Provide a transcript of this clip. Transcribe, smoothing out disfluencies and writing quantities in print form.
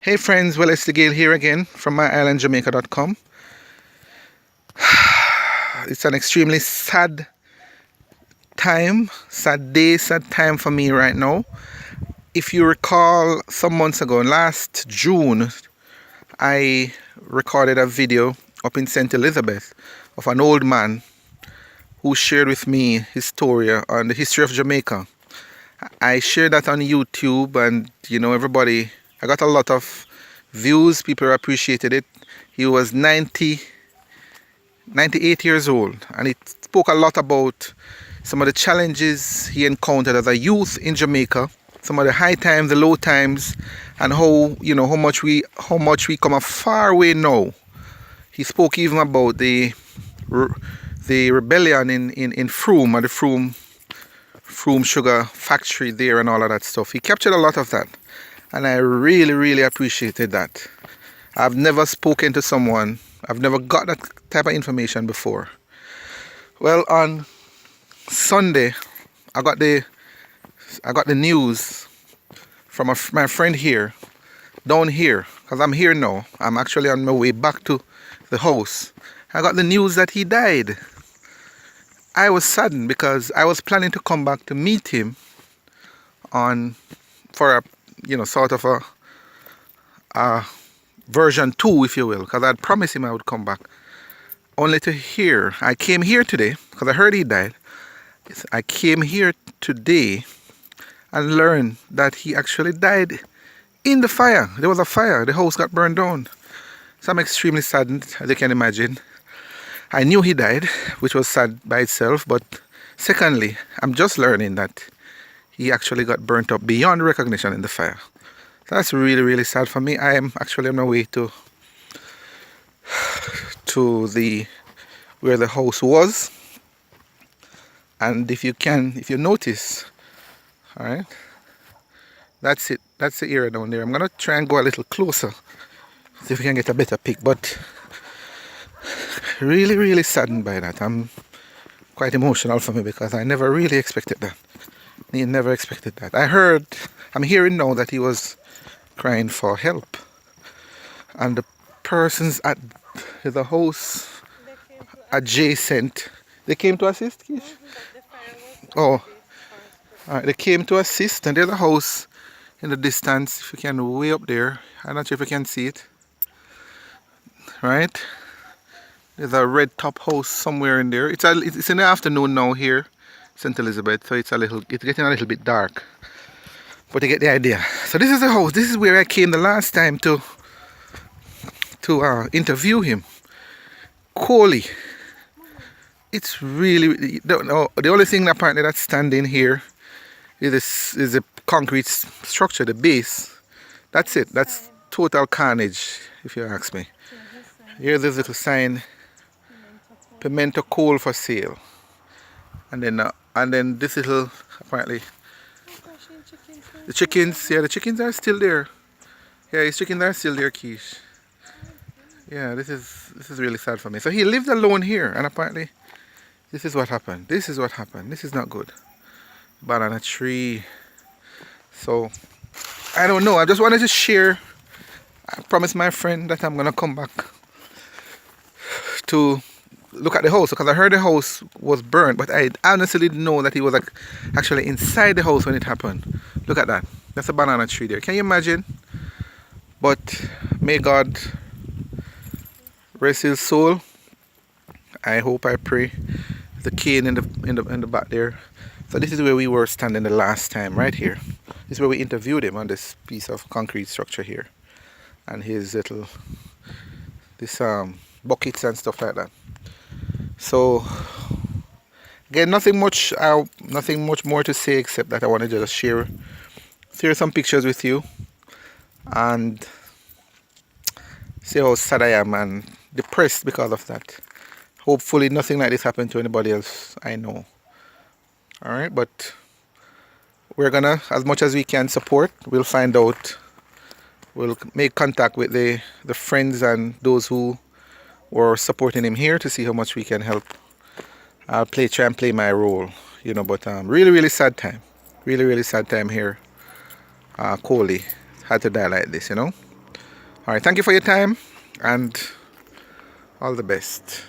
Hey friends, Wellesley Gayle here again from My-Island-Jamaica.com. It's an extremely sad day, sad time for me right now. If you recall, some months ago, last June, I recorded a video up in St. Elizabeth of an old man who shared with me his story on the history of Jamaica. I shared that on YouTube, and everybody, I got a lot of views. People appreciated it. He was 98 years old, and it spoke a lot about some of the challenges he encountered as a youth in Jamaica, some of the high times, the low times, and how much we come a far way now. He spoke even about the rebellion in Frome, at the Frome sugar factory there, and all of that stuff. He captured a lot of that, and I really appreciated that. I've never spoken to someone, I've never got that type of information before. Well, on Sunday, I got the news from my friend here, down here, because I'm here now. I'm actually on my way back to the house. I got the news that he died. I was saddened because I was planning to come back to meet him for a sort of a version 2, if you will, because I'd promised him I would come back. Only to hear, I came here today because I heard he died. I came here today and learned that he actually died in the fire. There was a fire, the house got burned down. So I'm extremely saddened, as you can imagine. I knew he died, which was sad by itself, but secondly, I'm just learning that he actually got burnt up beyond recognition in the fire. So that's really sad for me. I am actually on my way to where the house was, and if you notice, all right, that's it. That's the area down there. I'm gonna try and go a little closer, see if we can get a better pic. But really saddened by that. I'm quite emotional for me because I never really expected that. I never expected that. I'm hearing now that he was crying for help, and the persons at the house adjacent, they came to assist. Oh, all right, they came to assist, and there's a house in the distance. If you can, way up there. I'm not sure if you can see it. Right, there's a red top house somewhere in there. It's in the afternoon now here, St. Elizabeth, so it's getting a little bit dark. But you get the idea. So this is the house. This is where I came the last time to interview him. Coley. It's really the only thing apparently that's standing here is a concrete structure, the base. That's it. That's total carnage, if you ask me. Here's this little sign: pimento coal for sale. And then this little, apparently, the chickens. Yeah, the chickens are still there. Yeah, his chickens are still there, Keish. Yeah, this is really sad for me. So he lived alone here, and apparently this is what happened. This is not good. Banana tree. So I don't know. I just wanted to share. I promised my friend that I'm gonna come back to look at the house, because I heard the house was burned, but I honestly didn't know that he was actually inside the house when it happened. Look at that. That's a banana tree there. Can you imagine? But may God rest his soul. I hope, I pray. The cane in the back there. So this is where we were standing the last time, right here. This is where we interviewed him, on this piece of concrete structure here, and his little buckets and stuff like that. So again, nothing much more to say, except that I wanted to just share some pictures with you and say how sad I am and depressed because of that. Hopefully nothing like this happened to anybody else I know. Alright, but we're gonna, as much as we can, support. We'll find out. We'll make contact with the friends and those who were supporting him here to see how much we can help. I'll try and play my role, but really sad time. Really sad time here. Coley had to die like this, All right, thank you for your time and all the best.